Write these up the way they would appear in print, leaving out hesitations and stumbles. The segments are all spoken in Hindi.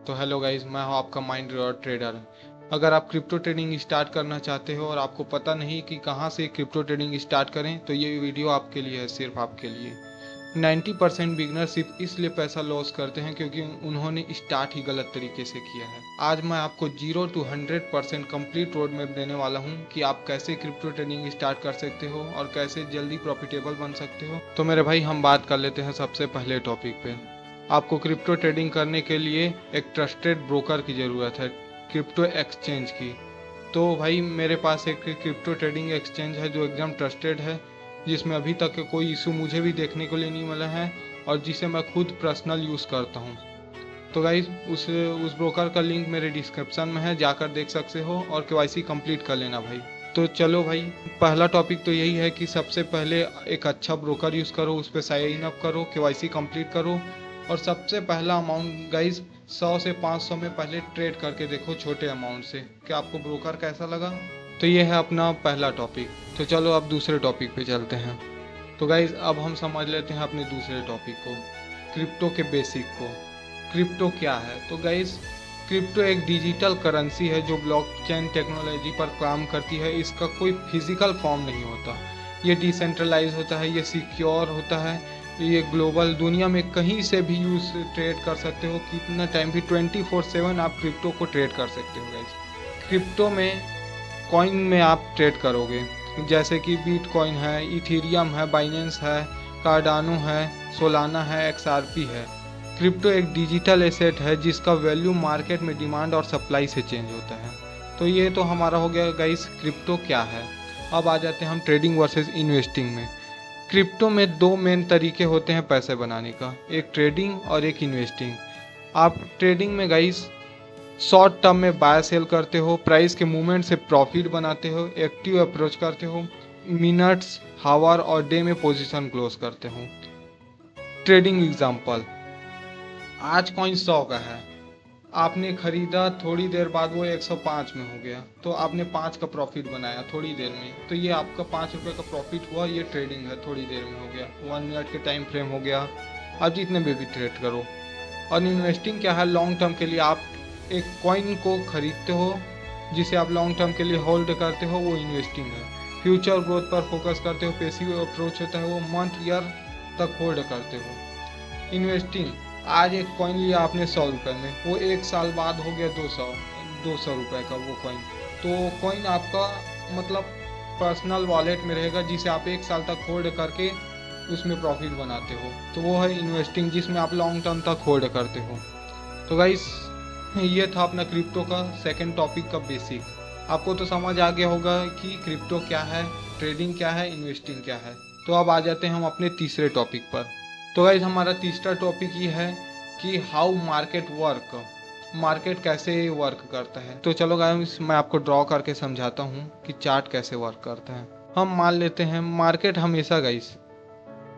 तो हेलो गाइस, मैं हूं आपका माइंड रिवॉर्ड ट्रेडर। अगर आप क्रिप्टो ट्रेडिंग स्टार्ट करना चाहते हो और आपको पता नहीं कि कहां से क्रिप्टो ट्रेडिंग स्टार्ट करें, तो ये वीडियो आपके लिए है, सिर्फ आपके लिए। 90% बिगनर सिर्फ इसलिए पैसा लॉस करते हैं क्योंकि उन्होंने स्टार्ट ही गलत तरीके से किया है। आज मैं आपको 0 to 100% कंप्लीट रोड मैप देने वाला हूं कि आप कैसे क्रिप्टो ट्रेडिंग स्टार्ट कर सकते हो और कैसे जल्दी प्रॉफिटेबल बन सकते हो। तो मेरे भाई, हम बात कर लेते हैं सबसे पहले टॉपिक पे। आपको क्रिप्टो ट्रेडिंग करने के लिए एक ट्रस्टेड ब्रोकर की ज़रूरत है, क्रिप्टो एक्सचेंज की। तो भाई, मेरे पास एक क्रिप्टो ट्रेडिंग एक्सचेंज है जो एकदम ट्रस्टेड है, जिसमें अभी तक कोई इशू मुझे भी देखने को लिए नहीं मिला है और जिसे मैं खुद पर्सनल यूज़ करता हूँ। तो गाइज, उस ब्रोकर का लिंक मेरे डिस्क्रिप्शन में है, जाकर देख सकते हो और केवाईसी कंप्लीट कर लेना भाई। तो चलो भाई, पहला टॉपिक तो यही है कि सबसे पहले एक अच्छा ब्रोकर यूज़ करो, उस पर साइन अप करो, केवाईसी कंप्लीट करो और सबसे पहला अमाउंट गाइज 100 से 500 में पहले ट्रेड करके देखो, छोटे अमाउंट से, कि आपको ब्रोकर कैसा लगा। तो ये है अपना पहला टॉपिक। तो चलो अब दूसरे टॉपिक पे चलते हैं। तो गाइज, अब हम समझ लेते हैं अपने दूसरे टॉपिक को, क्रिप्टो के बेसिक को। क्रिप्टो क्या है? तो गाइज, क्रिप्टो एक डिजिटल करेंसी है जो ब्लॉकचेन टेक्नोलॉजी पर काम करती है। इसका कोई फिजिकल फॉर्म नहीं होता, ये डिसेंट्रलाइज होता है, ये सिक्योर होता है, ये ग्लोबल, दुनिया में कहीं से भी यूज ट्रेड कर सकते हो, कितना टाइम भी, 24/7 आप क्रिप्टो को ट्रेड कर सकते हो गाइस। क्रिप्टो में कॉइन में आप ट्रेड करोगे, जैसे कि बिटकॉइन है, इथेरियम है, बाइनेंस है, कार्डानो है, सोलाना है, एक्सआरपी है। क्रिप्टो एक डिजिटल एसेट है जिसका वैल्यू मार्केट में डिमांड और सप्लाई से चेंज होता है। तो ये तो हमारा हो गया गाइस, क्रिप्टो क्या है। अब आ जाते हैं हम ट्रेडिंग वर्सेस इन्वेस्टिंग में। क्रिप्टो में दो मेन तरीके होते हैं पैसे बनाने का, एक ट्रेडिंग और एक इन्वेस्टिंग। आप ट्रेडिंग में गाइस शॉर्ट टर्म में बाय सेल करते हो, प्राइस के मूवमेंट से प्रॉफिट बनाते हो, एक्टिव अप्रोच करते हो, मिनट्स, हावर और डे में पोजीशन क्लोज करते हो। ट्रेडिंग एग्जांपल, आज कॉइन 100 का है, आपने खरीदा, थोड़ी देर बाद वो 105 में हो गया, तो आपने 5 का प्रॉफिट बनाया थोड़ी देर में, तो ये आपका 5 रुपये का प्रॉफिट हुआ। ये ट्रेडिंग है, थोड़ी देर में हो गया, 1 मिनट के टाइम फ्रेम हो गया। आप जितने भी ट्रेड करो। और इन्वेस्टिंग क्या है? लॉन्ग टर्म के लिए आप एक कॉइन को खरीदते हो जिसे आप लॉन्ग टर्म के लिए होल्ड करते हो, वो इन्वेस्टिंग है। फ्यूचर ग्रोथ पर फोकस करते हो, पैसिव अप्रोच होता है, वो मंथ ईयर तक होल्ड करते हो। इन्वेस्टिंग, आज एक कॉइन लिया आपने 100 रुपये में, वो 1 साल बाद हो गया 200 रुपये का वो कॉइन। तो कॉइन आपका मतलब पर्सनल वॉलेट में रहेगा, जिसे आप 1 साल तक होल्ड करके उसमें प्रॉफिट बनाते हो। तो वो है इन्वेस्टिंग, जिसमें आप लॉन्ग टर्म तक होल्ड करते हो। तो गाइस, ये था अपना क्रिप्टो का सेकंड टॉपिक का बेसिक। आपको तो समझ आ गया होगा कि क्रिप्टो क्या है, ट्रेडिंग क्या है, इन्वेस्टिंग क्या है। तो अब आ जाते हैं हम अपने तीसरे टॉपिक पर। तो गाइज, हमारा तीसरा टॉपिक ये है कि हाउ मार्केट वर्क, मार्केट कैसे वर्क करता है। तो चलो गाइज, मैं आपको ड्रॉ करके समझाता हूँ कि चार्ट कैसे वर्क करता है। हम मान लेते हैं मार्केट हमेशा गाइज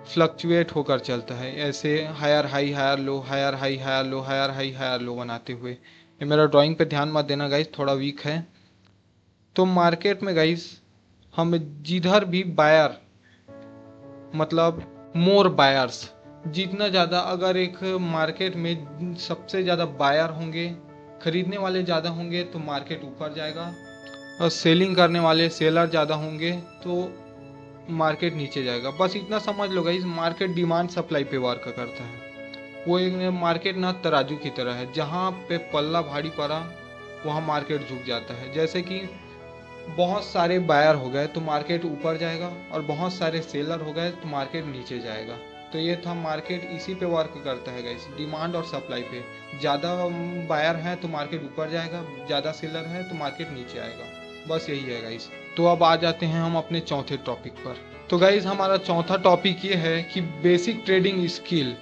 फ्लक्चुएट होकर चलता है, ऐसे higher high higher low, higher high higher low, higher high higher low बनाते हुए। ये मेरा ड्राइंग पे ध्यान मत देना गाइज, थोड़ा वीक है। तो मार्केट में गाइज हम जिधर भी बायर, मतलब मोर बायर्स, जितना ज़्यादा, अगर एक मार्केट में सबसे ज़्यादा बायर होंगे, खरीदने वाले ज़्यादा होंगे, तो मार्केट ऊपर जाएगा, और सेलिंग करने वाले सेलर ज़्यादा होंगे तो मार्केट नीचे जाएगा। बस इतना समझ लो गाइस, मार्केट डिमांड सप्लाई पे वर्क करता है। वो एक मार्केट ना तराजू की तरह है, जहाँ पे पल्ला भारी पड़ा वहाँ मार्केट झुक जाता है। जैसे कि बहुत सारे बायर हो गए तो मार्केट ऊपर जाएगा, और बहुत सारे सेलर हो गए तो मार्केट नीचे जाएगा। तो ये था, मार्केट इसी पे वर्क करता है गाइस, डिमांड और सप्लाई पे। ज़्यादा बायर हैं तो मार्केट ऊपर जाएगा, ज़्यादा सेलर है तो मार्केट नीचे आएगा। बस यही है गाइस। तो अब आ जाते हैं हम अपने चौथे टॉपिक पर। तो गाइस, हमारा चौथा टॉपिक ये है कि बेसिक ट्रेडिंग स्किल।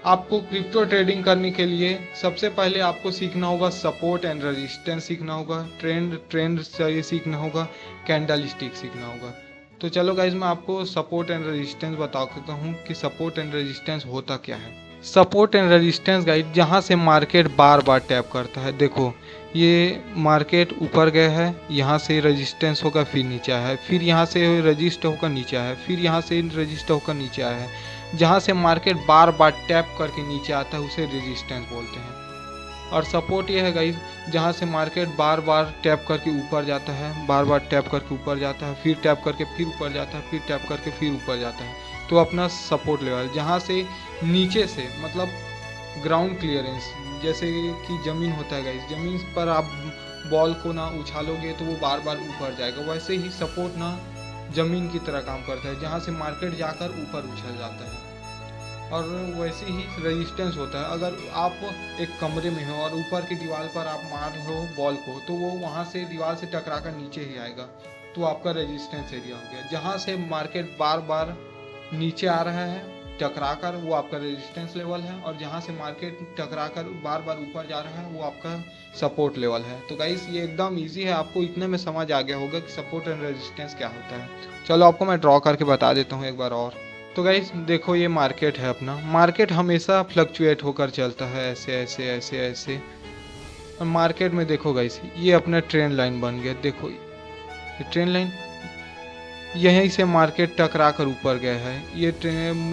आपको क्रिप्टो ट्रेडिंग करने के लिए सबसे पहले आपको सीखना होगा सपोर्ट एंड रेजिस्टेंस सीखना होगा, ट्रेंड से सीखना होगा, कैंडल स्टिक सीखना होगा। तो चलो गाइज, मैं आपको सपोर्ट एंड रेजिस्टेंस बता देता हूँ कि सपोर्ट एंड रेजिस्टेंस होता क्या है। सपोर्ट एंड रेजिस्टेंस गाइज, जहाँ से मार्केट बार बार टैप करता है। देखो, ये मार्केट ऊपर गया है, यहाँ से रेजिस्टेंस होगा, फिर नीचे आया है, फिर यहाँ से रजिस्ट होकर नीचे आया है, फिर यहाँ से रजिस्ट होकर नीचे आया है। जहाँ से मार्केट बार बार टैप करके नीचे आता है उसे रेजिस्टेंस बोलते हैं। और सपोर्ट ये है गाइस जहाँ से मार्केट बार बार टैप करके ऊपर जाता है, बार बार टैप करके ऊपर जाता है, फिर टैप करके फिर ऊपर जाता है, फिर टैप करके फिर ऊपर जाता है, तो अपना सपोर्ट लेवल जहाँ से नीचे से मतलब ग्राउंड क्लियरेंस, जैसे कि ज़मीन होता है गाइस, ज़मीन पर आप बॉल को ना उछालोगे तो वो बार बार ऊपर जाएगा, वैसे ही सपोर्ट ना ज़मीन की तरह काम करता है जहाँ से मार्केट जाकर ऊपर उछल जाता है। और वैसे ही रेजिस्टेंस होता है, अगर आप एक कमरे में हो और ऊपर की दीवार पर आप मार रहे हो बॉल को तो वो वहाँ से दीवार से टकरा कर नीचे ही आएगा, तो आपका रेजिस्टेंस एरिया हो गया। जहाँ से मार्केट बार बार नीचे आ रहा है टकरा कर, वो आपका रेजिस्टेंस लेवल है, और जहाँ से मार्केट टकरा कर बार बार ऊपर जा रहा है वो आपका सपोर्ट लेवल है। तो गाइस ये एकदम ईजी है, आपको इतने में समझ आ गया होगा कि सपोर्ट एंड रेजिस्टेंस क्या होता है। चलो आपको मैं ड्रॉ करके बता देता हूँ एक बार और। तो गाइस देखो ये मार्केट है अपना, मार्केट हमेशा फ्लक्चुएट होकर चलता है ऐसे ऐसे ऐसे ऐसे। और मार्केट में देखो गाइस ये अपना ट्रेंड लाइन बन गया, देखो ये ट्रेंड लाइन, यहीं से मार्केट टकरा कर ऊपर गया है, ये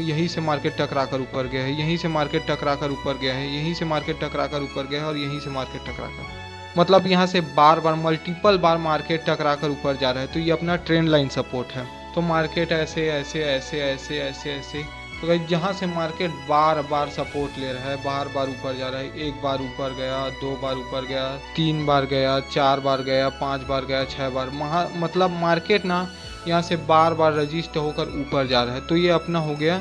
यहीं से मार्केट टकरा कर ऊपर गया है, यहीं से मार्केट टकरा कर ऊपर गया है, यहीं से मार्केट टकरा कर ऊपर गया है, और यहीं से मार्केट टकरा कर, मतलब यहाँ से बार बार मल्टीपल बार मार्केट टकरा कर ऊपर जा रहा है, तो ये अपना ट्रेंड लाइन सपोर्ट है। तो मार्केट ऐसे ऐसे ऐसे ऐसे ऐसे ऐसे, तो गाइस जहाँ से मार्केट बार बार सपोर्ट ले रहा है, बार बार ऊपर जा रहा है, एक बार ऊपर गया, 2 बार ऊपर गया, 3 बार गया, 4 बार गया, 5 बार गया, 6 बार, मतलब मार्केट ना यहाँ से बार बार रजिस्ट होकर ऊपर जा रहा है, तो ये अपना हो गया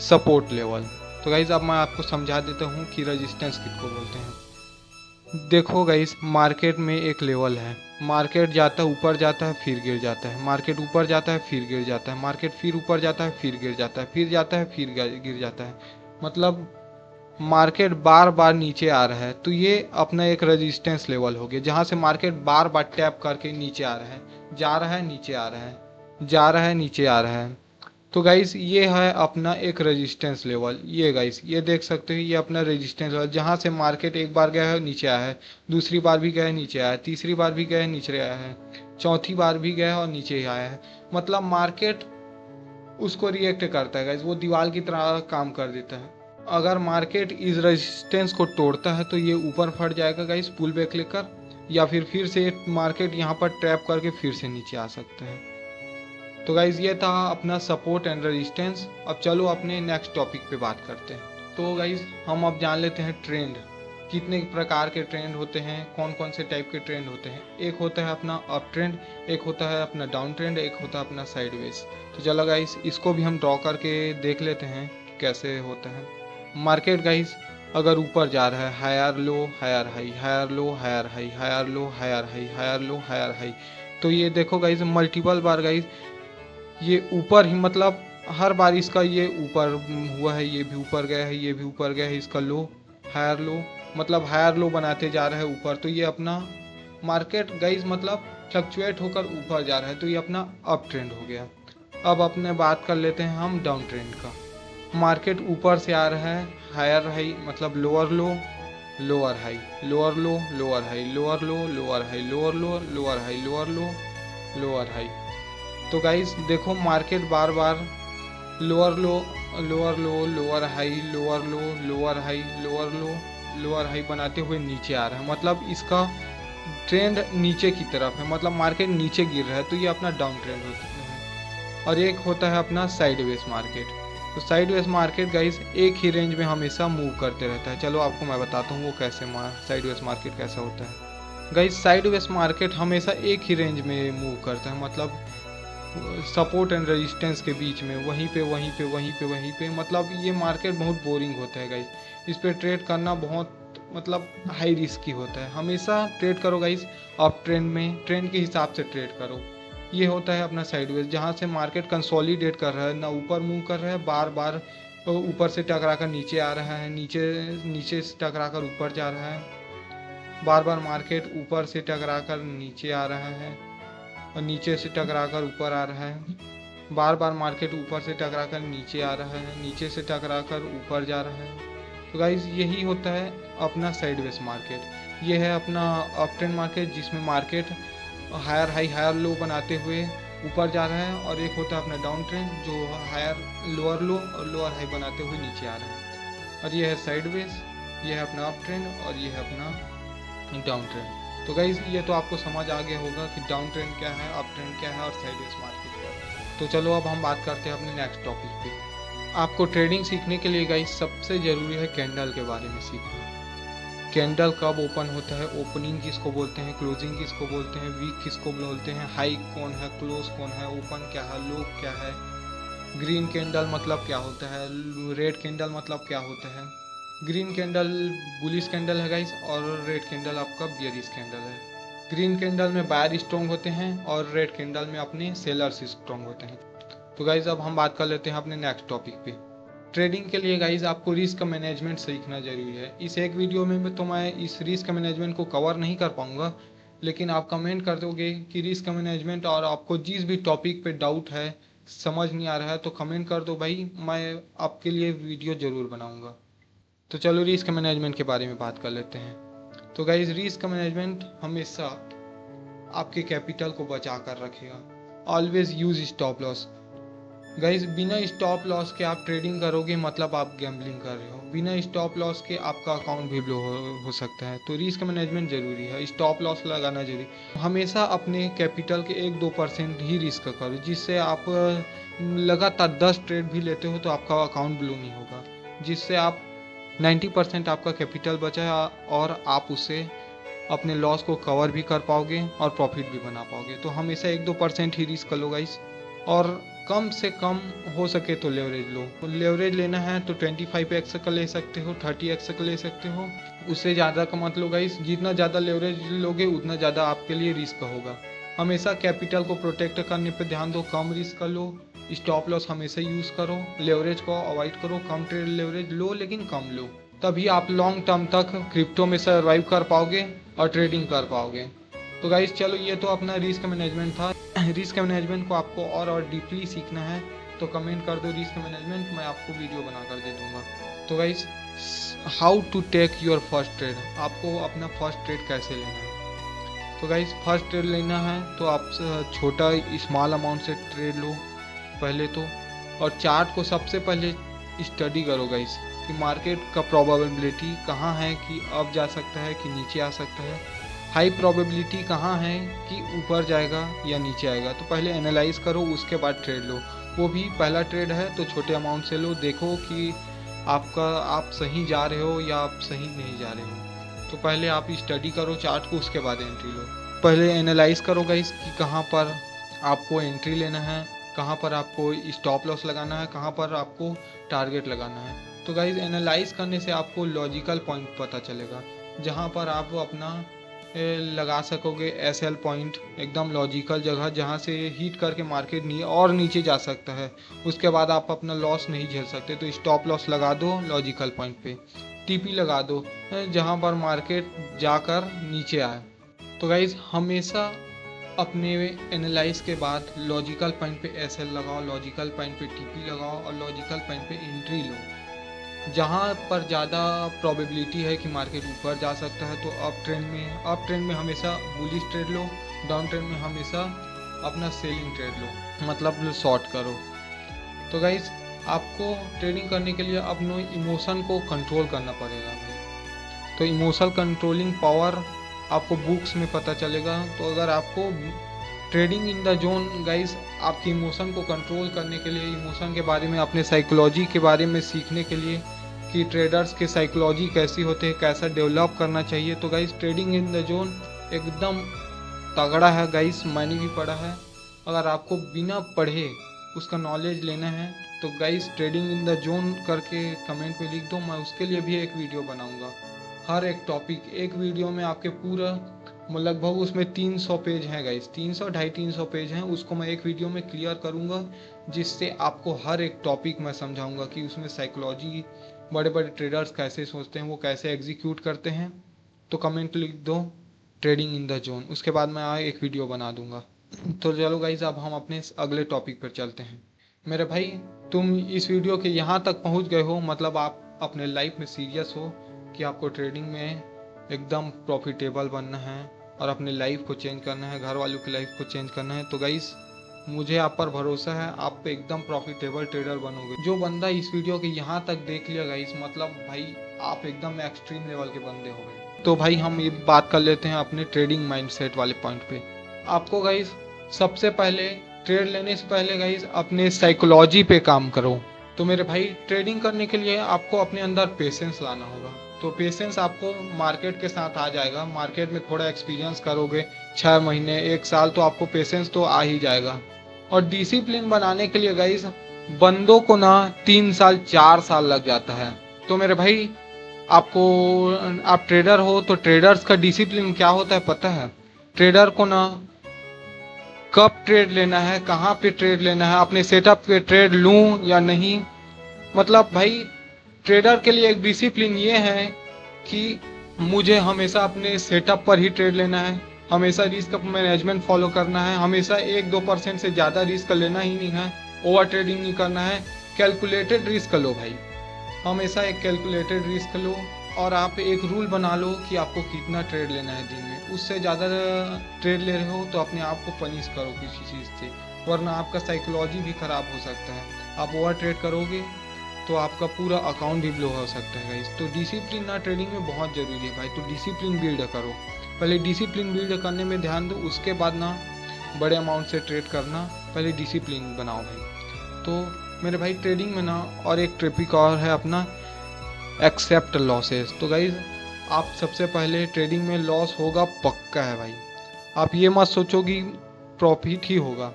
सपोर्ट लेवल। तो गाइस अब मैं आपको समझा देता हूँ कि रेजिस्टेंस किसको बोलते हैं। देखो गाइस मार्केट में एक लेवल है, मार्केट जाता है ऊपर जाता है फिर गिर जाता है, मार्केट ऊपर जाता है फिर गिर जाता है, मार्केट फिर ऊपर जाता है फिर गिर जाता है, फिर जाता है फिर गिर जाता है, मतलब मार्केट बार बार नीचे आ रहा है, तो ये अपना एक रेजिस्टेंस लेवल हो गया जहाँ से मार्केट बार बार टैप करके नीचे आ रहा है, जा रहा है नीचे आ रहा है, जा रहा है नीचे आ रहा है। तो गाइस ये है अपना एक रेजिस्टेंस लेवल, ये गाइस ये देख सकते हो ये अपना रेजिस्टेंस लेवल जहाँ से मार्केट एक बार गया है नीचे आया है, दूसरी बार भी गया है नीचे आया है, तीसरी बार भी गया है नीचे आया है, चौथी बार भी गया है और नीचे ही आया है, मतलब मार्केट उसको रिएक्ट करता है गाइस, वो दीवार की तरह काम कर देता है। अगर मार्केट इस रेजिस्टेंस को तोड़ता है तो ये ऊपर फट जाएगा गाइस पुल बैक लेकर, या फिर से मार्केट यहाँ पर ट्रैप करके फिर से नीचे आ सकता है। तो गाइज ये था अपना सपोर्ट एंड रेजिस्टेंस। अब चलो अपने नेक्स्ट टॉपिक पे बात करते हैं। तो गाइज हम अब जान लेते हैं ट्रेंड, कितने प्रकार के ट्रेंड होते हैं, कौन कौन से टाइप के ट्रेंड होते हैं। एक होता है अपना अप ट्रेंड, एक होता है अपना डाउन ट्रेंड, एक होता है अपना साइडवेज। तो चलो गाइज इसको भी हम ड्रॉ करके देख लेते हैं कैसे होता है। मार्केट गाइज अगर ऊपर जा रहा है higher low higher high, higher low higher high, higher low higher high, higher low higher high, तो ये देखो गाइज मल्टीपल बार गाइज ये ऊपर ही, मतलब हर बार इसका ये ऊपर हुआ है, ये भी ऊपर गया है, ये भी ऊपर गया है, इसका लो हायर लो, मतलब हायर लो बनाते जा रहा है ऊपर। तो ये अपना मार्केट गाइज मतलब फ्लक्चुएट होकर ऊपर जा रहा है, तो ये अपना अप ट्रेंड हो गया। अब अपने बात कर लेते हैं हम डाउन ट्रेंड का। मार्केट ऊपर से आ रहा है हायर हाई, मतलब lower low lower high, lower low lower high, lower low lower high, lower low lower high, lower low lower high. तो गाइस देखो मार्केट बार बार lower low lower low lower high, lower low lower high, lower low lower high बनाते हुए नीचे आ रहा है, मतलब इसका ट्रेंड नीचे की तरफ है, मतलब मार्केट नीचे गिर रहा है, तो ये अपना डाउन ट्रेंड होता है। और एक होता है अपना साइडवेज मार्केट। तो साइडवेज मार्केट गाइस एक ही रेंज में हमेशा मूव करते रहता है। चलो आपको मैं बताता हूँ वो कैसे साइडवेज मार्केट कैसा होता है। गाइस साइडवेज मार्केट हमेशा एक ही रेंज में मूव करता है, मतलब सपोर्ट एंड रेजिस्टेंस के बीच में, वहीं पे वहीं पे वहीं पे वहीं पे, मतलब ये मार्केट बहुत बोरिंग होता है गाइस। इस पे ट्रेड करना बहुत मतलब हाई रिस्की होता है। हमेशा ट्रेड करो गाइस अप ट्रेंड में, ट्रेंड के हिसाब से ट्रेड करो। ये होता है अपना साइडवेज जहाँ से मार्केट कंसोलिडेट कर रहा है, ना ऊपर मूव कर रहा है, बार बार ऊपर से टकरा कर नीचे आ रहा है, नीचे से टकरा कर ऊपर जा रहा है, बार बार मार्केट ऊपर से टकरा कर नीचे आ रहा है और नीचे से टकरा कर ऊपर आ रहा है, बार बार मार्केट ऊपर से टकरा कर नीचे आ रहा है, नीचे से टकरा कर ऊपर जा रहा है। तो गाइज यही होता है अपना साइडवेज मार्केट। ये है अपना अप ट्रेंड मार्केट जिसमें market higher high higher low बनाते हुए ऊपर जा रहा है, और एक होता है अपना डाउन ट्रेंड जो हायर लोअर लो और लोअर हाई बनाते हुए नीचे आ रहा है, और ये है साइडवेज। ये है अपना अप ट्रेंड और ये है अपना डाउन ट्रेंड। तो गाइज ये तो आपको समझ आ गया होगा कि डाउन ट्रेंड क्या है, अप ट्रेंड क्या है और साइडवेज मार्केट क्या है। तो चलो अब हम बात करते हैं अपने नेक्स्ट टॉपिक पे। आपको ट्रेडिंग सीखने के लिए गाइज सबसे ज़रूरी है कैंडल के बारे में सीखना। कैंडल कब ओपन होता है, ओपनिंग किसको बोलते हैं, क्लोजिंग किसको बोलते हैं, वीक किसको बोलते हैं, हाई कौन है, क्लोज कौन है, ओपन क्या है, लो क्या है, ग्रीन कैंडल मतलब क्या होता है, रेड कैंडल मतलब क्या होता है। ग्रीन कैंडल बुलिश कैंडल है गाइस और रेड कैंडल आपका बियरिश कैंडल है। ग्रीन कैंडल में बायर स्ट्रॉन्ग होते हैं और रेड कैंडल में अपने सेलर्स स्ट्रॉन्ग होते हैं। तो गाइज अब हम बात कर लेते हैं अपने नेक्स्ट टॉपिक पे। ट्रेडिंग के लिए गाइज आपको रिस्क मैनेजमेंट सीखना जरूरी है। इस एक वीडियो में तो मैं इस रिस्क मैनेजमेंट को कवर नहीं कर पाऊंगा, लेकिन आप कमेंट कर दोगे कि रिस्क मैनेजमेंट और आपको जिस भी टॉपिक पे डाउट है, समझ नहीं आ रहा है, तो कमेंट कर दो भाई, मैं आपके लिए वीडियो ज़रूर बनाऊंगा। तो चलो रिस्क मैनेजमेंट के बारे में बात कर लेते हैं। तो गाइज रिस्क मैनेजमेंट हमेशा आपके कैपिटल को बचा कर रखेगा। Always use stop loss. Guys बिना स्टॉप लॉस के आप ट्रेडिंग करोगे मतलब आप गैम्बलिंग कर रहे हो। बिना स्टॉप लॉस के आपका अकाउंट भी ब्लो हो सकता है। तो रिस्क मैनेजमेंट जरूरी है, स्टॉप लॉस लगाना जरूरी। हमेशा अपने कैपिटल के 1-2% ही रिस्क करो, जिससे आप लगातार 10 ट्रेड भी लेते हो तो आपका अकाउंट ब्लो नहीं होगा, जिससे आप 90% आपका कैपिटल बचा है और आप उससे अपने लॉस को कवर भी कर पाओगे और प्रॉफिट भी बना पाओगे। तो हमेशा 1-2% ही रिस्क लो गाइस, और कम से कम हो सके तो लेवरेज लो। लेवरेज लेना है तो 25x का ले सकते हो, 30x का ले सकते हो, उससे ज़्यादा का मत लो गाइस। जितना ज़्यादा लेवरेज लोगे उतना ज़्यादा आपके लिए रिस्क होगा। हमेशा कैपिटल को प्रोटेक्ट करने पे ध्यान दो, कम रिस्क लो, स्टॉप लॉस हमेशा यूज़ करो, लेवरेज को अवॉइड करो, कम ट्रेड लेवरेज लो लेकिन कम लो, तभी आप लॉन्ग टर्म तक क्रिप्टो में सर्वाइव कर पाओगे और ट्रेडिंग कर पाओगे। तो गाइस चलो ये तो अपना रिस्क मैनेजमेंट था। रिस्क मैनेजमेंट को आपको और डीपली सीखना है तो कमेंट कर दो रिस्क मैनेजमेंट, मैं आपको वीडियो बना कर दे दूंगा। तो guys how to take your first trade, आपको अपना फर्स्ट ट्रेड कैसे लेना है। तो गाइस फर्स्ट ट्रेड लेना है तो आप छोटा स्मॉल अमाउंट से ट्रेड लो पहले तो, और चार्ट को सबसे पहले स्टडी करो गाइस कि मार्केट का प्रोबेबिलिटी कहाँ है कि अप जा सकता है कि नीचे आ सकता है, हाई प्रोबेबिलिटी कहाँ है कि ऊपर जाएगा या नीचे आएगा। तो पहले एनालाइज करो, उसके बाद ट्रेड लो। वो भी पहला ट्रेड है तो छोटे अमाउंट से लो, देखो कि आप सही जा रहे हो या आप सही नहीं जा रहे हो। तो पहले आप स्टडी करो चार्ट को, उसके बाद एंट्री लो। पहले एनालाइज करो गाइस कि कहाँ पर आपको एंट्री लेना है, कहाँ पर आपको स्टॉप लॉस लगाना है, कहाँ पर आपको टारगेट लगाना है। तो गाइज एनालाइज करने से आपको लॉजिकल पॉइंट पता चलेगा, जहाँ पर आप अपना लगा सकोगे एसएल पॉइंट, एकदम लॉजिकल जगह जहाँ से हीट करके मार्केट और नीचे जा सकता है, उसके बाद आप अपना लॉस नहीं झेल सकते तो स्टॉप लॉस लगा दो लॉजिकल पॉइंट पे। टीपी लगा दो जहाँ पर मार्केट जाकर नीचे आए। तो गाइज हमेशा अपने एनालाइज के बाद लॉजिकल पॉइंट पे एसएल लगाओ, लॉजिकल पॉइंट पे टीपी लगाओ और लॉजिकल पॉइंट पे एंट्री लो। जहाँ पर ज़्यादा प्रोबेबिलिटी है कि मार्केट ऊपर जा सकता है तो अप ट्रेंड में हमेशा बुलिश ट्रेड लो, डाउन ट्रेंड में हमेशा अपना सेलिंग ट्रेड लो, मतलब शॉर्ट करो। तो गाइज आपको ट्रेडिंग करने के लिए अपने इमोशन को कंट्रोल करना पड़ेगा। तो इमोशनल कंट्रोलिंग पावर आपको बुक्स में पता चलेगा। तो अगर आपको trading in the zone guys आपके इमोशन को कंट्रोल करने के लिए, इमोशन के बारे में, अपने साइकोलॉजी के बारे में सीखने के लिए कि ट्रेडर्स के साइकोलॉजी कैसी होते हैं, कैसा डेवलप करना चाहिए, तो guys trading in the zone एकदम तगड़ा है गाइस, मैंने भी पढ़ा है। अगर आपको बिना पढ़े उसका नॉलेज लेना है तो guys trading in the zone करके कमेंट में लिख दो, मैं उसके लिए भी एक वीडियो बनाऊंगा। हर एक टॉपिक एक वीडियो में आपके पूरा लगभग उसमें 300 पेज हैं गाइस, 300-350 पेज हैं, उसको मैं एक वीडियो में क्लियर करूंगा, जिससे आपको हर एक टॉपिक मैं समझाऊंगा कि उसमें साइकोलॉजी, बड़े बड़े ट्रेडर्स कैसे सोचते हैं, वो कैसे एग्जीक्यूट करते हैं। तो कमेंट लिख दो ट्रेडिंग इन द जोन, उसके बाद मैं एक वीडियो बना दूंगा। तो चलो गाइस अब हम अपने अगले टॉपिक पर चलते हैं। मेरे भाई तुम इस वीडियो के यहाँ तक पहुँच गए हो, मतलब आप अपने लाइफ में सीरियस हो कि आपको ट्रेडिंग में एकदम प्रॉफिटेबल बनना है और अपने लाइफ को चेंज करना है, घर वालों की लाइफ को चेंज करना है। तो गाइस मुझे आप पर भरोसा है, आप एकदम प्रॉफिटेबल ट्रेडर बनोगे। जो बंदा इस वीडियो के यहाँ तक देख लिया गाइस, मतलब भाई आप एकदम एक्सट्रीम लेवल के बंदे हो गए। तो भाई हम ये बात कर लेते हैं अपने ट्रेडिंग माइंडसेट वाले पॉइंट पे। आपको गाइस सबसे पहले ट्रेड लेने से पहले गाइस अपने साइकोलॉजी पे काम करो। तो मेरे भाई ट्रेडिंग करने के लिए आपको अपने अंदर पेशेंस लाना होगा। तो पेशेंस आपको मार्केट के साथ आ जाएगा, मार्केट में थोड़ा एक्सपीरियंस करोगे 6 महीने 1 साल तो आपको पेशेंस तो आ ही जाएगा। और डिसिप्लिन बनाने के लिए गाइस बंदों को ना 3 साल 4 साल लग जाता है। तो मेरे भाई आपको, आप ट्रेडर हो तो ट्रेडर्स का डिसिप्लिन क्या होता है पता है? ट्रेडर को ना कब ट्रेड लेना है, कहाँ पे ट्रेड लेना है, अपने सेटअप पे ट्रेड लूं या नहीं, मतलब भाई ट्रेडर के लिए एक डिसिप्लिन ये है कि मुझे हमेशा अपने सेटअप पर ही ट्रेड लेना है, हमेशा रिस्क मैनेजमेंट फॉलो करना है, हमेशा 1-2% से ज़्यादा रिस्क लेना ही नहीं है, ओवर ट्रेडिंग नहीं करना है, कैलकुलेटेड रिस्क लो भाई, हमेशा एक कैलकुलेटेड रिस्क लो। और आप एक रूल बना लो कि आपको कितना ट्रेड लेना है दिन में, उससे ज़्यादा ट्रेड ले रहे हो तो अपने आप को पनिश करो किसी चीज़ से, वरना आपका साइकोलॉजी भी ख़राब हो सकता है। आप ओवर ट्रेड करोगे तो आपका पूरा अकाउंट भी ब्लो हो सकता है गाइस। तो डिसिप्लिन ना ट्रेडिंग में बहुत ज़रूरी है भाई। तो डिसिप्लिन बिल्ड करो, पहले डिसिप्लिन बिल्ड करने में ध्यान दो, उसके बाद ना बड़े अमाउंट से ट्रेड करना, पहले डिसिप्लिन बनाओ भाई। तो मेरे भाई ट्रेडिंग में ना और एक ट्रिपिक और है अपना, एक्सेप्ट लॉसेस। तो गाइज आप सबसे पहले ट्रेडिंग में लॉस होगा पक्का है भाई, आप ये मत सोचो कि प्रॉफिट ही होगा,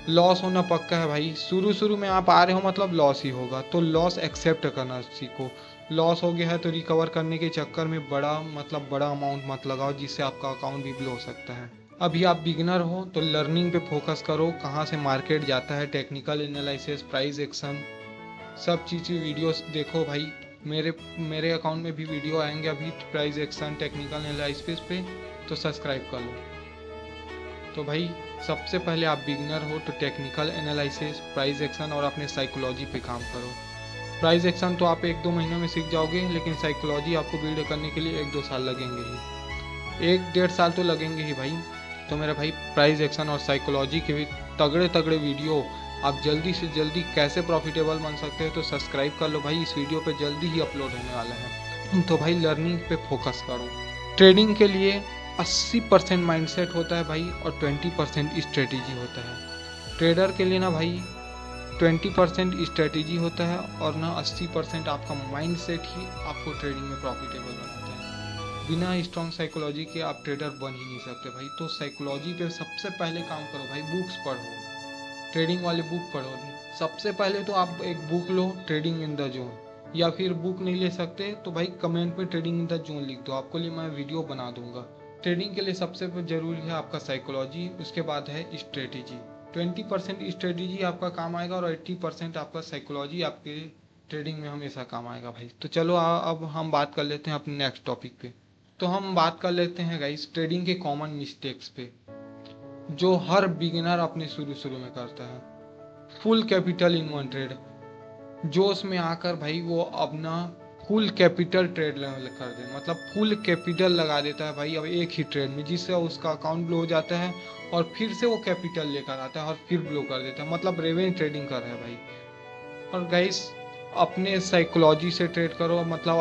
लॉस होना पक्का है भाई। शुरू में आप आ रहे हो मतलब लॉस ही होगा, तो लॉस एक्सेप्ट करना सीखो। लॉस हो गया है तो रिकवर करने के चक्कर में बड़ा अमाउंट मत लगाओ जिससे आपका अकाउंट भी ब्लो हो सकता है। अभी आप बिगिनर हो तो लर्निंग पे फोकस करो, कहाँ से मार्केट जाता है, टेक्निकल एनालिसिस, प्राइस एक्शन, सब चीज़ वीडियोस देखो भाई। मेरे अकाउंट में भी वीडियो आएंगे अभी प्राइस एक्शन, टेक्निकल एनालिसिस पे, तो सब्सक्राइब कर लो। तो भाई सबसे पहले आप बिगिनर हो तो टेक्निकल एनालिसिस, प्राइस एक्शन और अपने साइकोलॉजी पे काम करो। प्राइस एक्शन तो आप 1-2 महीनों में सीख जाओगे, लेकिन साइकोलॉजी आपको बिल्ड करने के लिए 1-2 साल लगेंगे ही, 1-1.5 साल तो लगेंगे ही भाई। तो मेरा भाई प्राइस एक्शन और साइकोलॉजी के भी तगड़े वीडियो आप जल्दी से जल्दी कैसे प्रॉफिटेबल बन सकते हैं तो सब्सक्राइब कर लो भाई, इस वीडियो पे जल्दी ही अपलोड होने वाला है। तो भाई लर्निंग पे फोकस करो। ट्रेडिंग के लिए 80% माइंडसेट होता है भाई और 20% स्ट्रेटेजी होता है। ट्रेडर के लिए ना भाई 20% स्ट्रेटेजी होता है और ना 80% आपका माइंडसेट ही आपको ट्रेडिंग में प्रॉफिटेबल बनाता है। बिना स्ट्रॉन्ग साइकोलॉजी के आप ट्रेडर बन ही नहीं सकते भाई। तो साइकोलॉजी पे सबसे पहले काम करो भाई, बुक्स पढ़ो, ट्रेडिंग वाले बुक पढ़ो। सबसे पहले तो आप एक book low, trading in the zone, या फिर बुक नहीं ले सकते तो भाई कमेंट में ट्रेडिंग इन द जोन लिख दो, आपके लिए मैं वीडियो बना दूंगा। ट्रेडिंग के लिए सबसे जरूरी है आपका साइकोलॉजी, उसके बाद है स्ट्रेटेजी। 20% स्ट्रेटेजी आपका काम आएगा और 80% आपका साइकोलॉजी आपके ट्रेडिंग में हमेशा काम आएगा भाई। तो चलो अब हम बात कर लेते हैं अपने नेक्स्ट टॉपिक पे। तो हम बात कर लेते हैं गाइस ट्रेडिंग के कॉमन मिस्टेक्स पे जो हर बिगिनर अपने शुरू में करता है। Full capital in one trade, जोश में आकर भाई वो अपना फुल कैपिटल ट्रेड कर दे, मतलब फुल कैपिटल लगा देता है भाई अब एक ही ट्रेड में, जिससे उसका अकाउंट ब्लो हो जाता है और फिर से वो कैपिटल लेकर आता है और फिर ब्लो कर देता है, मतलब रेवेन्यू ट्रेडिंग कर रहा है भाई। और गाइस अपने साइकोलॉजी से ट्रेड करो, मतलब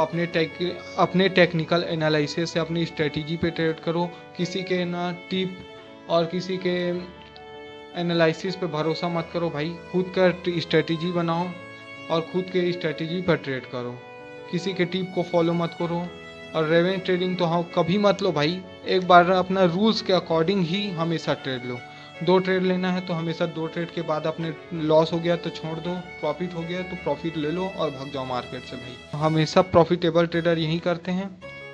अपने टेक्निकल एनालिसिस से अपनी स्ट्रेटेजी पे ट्रेड करो। किसी के ना टिप और किसी के एनालिसिस पे भरोसा मत करो भाई, खुद का स्ट्रेटेजी बनाओ और खुद के स्ट्रेटेजी पर ट्रेड करो, किसी के टिप को फॉलो मत करो। और रेवेन्यू ट्रेडिंग तो हाँ कभी मत लो भाई, एक बार अपना रूल्स के अकॉर्डिंग ही हमेशा ट्रेड लो। 2 ट्रेड लेना है तो हमेशा 2 ट्रेड के बाद अपने लॉस हो गया तो छोड़ दो, प्रॉफिट हो गया तो प्रॉफिट ले लो और भाग जाओ मार्केट से भाई। हमेशा प्रॉफिटेबल ट्रेडर यही करते हैं।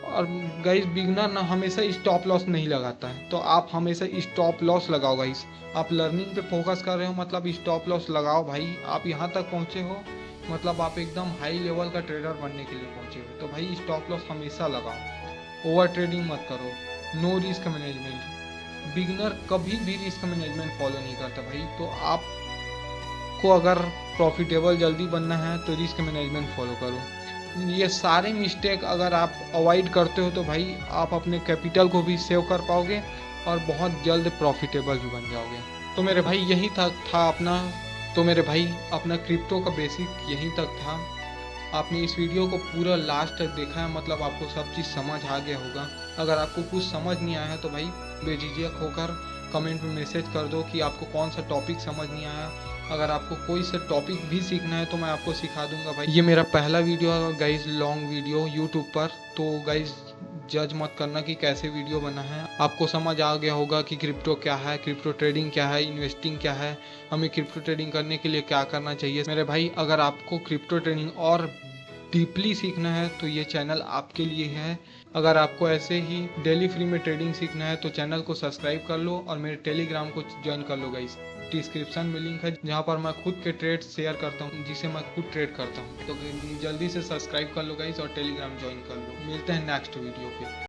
और गाइस बिगनर ना हमेशा स्टॉप लॉस नहीं लगाता है, तो आप हमेशा स्टॉप लॉस लगाओ गाइस। आप लर्निंग पे फोकस कर रहे हो मतलब स्टॉप लॉस लगाओ भाई। आप यहाँ तक पहुँचे हो मतलब आप एकदम हाई लेवल का ट्रेडर बनने के लिए पहुँचे हो, तो भाई स्टॉप लॉस हमेशा लगाओ। ओवर ट्रेडिंग मत करो, नो रिस्क मैनेजमेंट। बिगनर कभी भी रिस्क मैनेजमेंट फॉलो नहीं करता भाई। तो आपको अगर प्रॉफिटेबल जल्दी बनना है तो रिस्क मैनेजमेंट फॉलो करो। ये सारे मिस्टेक अगर आप अवॉइड करते हो तो भाई आप अपने कैपिटल को भी सेव कर पाओगे और बहुत जल्द प्रॉफिटेबल भी बन जाओगे। तो मेरे भाई यही था अपना क्रिप्टो का बेसिक यहीं तक था। आपने इस वीडियो को पूरा लास्ट तक देखा है, मतलब आपको सब चीज़ समझ आ गया होगा। अगर आपको कुछ समझ नहीं आया है तो भाई बेझिझक होकर कमेंट में मैसेज कर दो कि आपको कौन सा टॉपिक समझ नहीं आया। अगर आपको कोई सा टॉपिक भी सीखना है तो मैं आपको सिखा दूंगा भाई। ये मेरा पहला वीडियो है गाइज, लॉन्ग वीडियो यूट्यूब पर, तो गाइज जज मत करना कि कैसे वीडियो बना है। आपको समझ आ गया होगा कि क्रिप्टो क्या है, क्रिप्टो ट्रेडिंग क्या है, इन्वेस्टिंग क्या है, हमें क्रिप्टो ट्रेडिंग करने के लिए क्या करना चाहिए। मेरे भाई अगर आपको क्रिप्टो ट्रेडिंग और डीपली सीखना है तो ये चैनल आपके लिए है। अगर आपको ऐसे ही डेली फ्री में ट्रेडिंग सीखना है तो चैनल को सब्सक्राइब कर लो और मेरे टेलीग्राम को ज्वाइन कर लो गाइस। डिस्क्रिप्शन में लिंक है जहाँ पर मैं खुद के ट्रेड शेयर करता हूँ, जिसे मैं खुद ट्रेड करता हूँ। तो जल्दी से सब्सक्राइब कर लो गाइस और टेलीग्राम ज्वाइन कर लो। मिलते हैं नेक्स्ट वीडियो पे।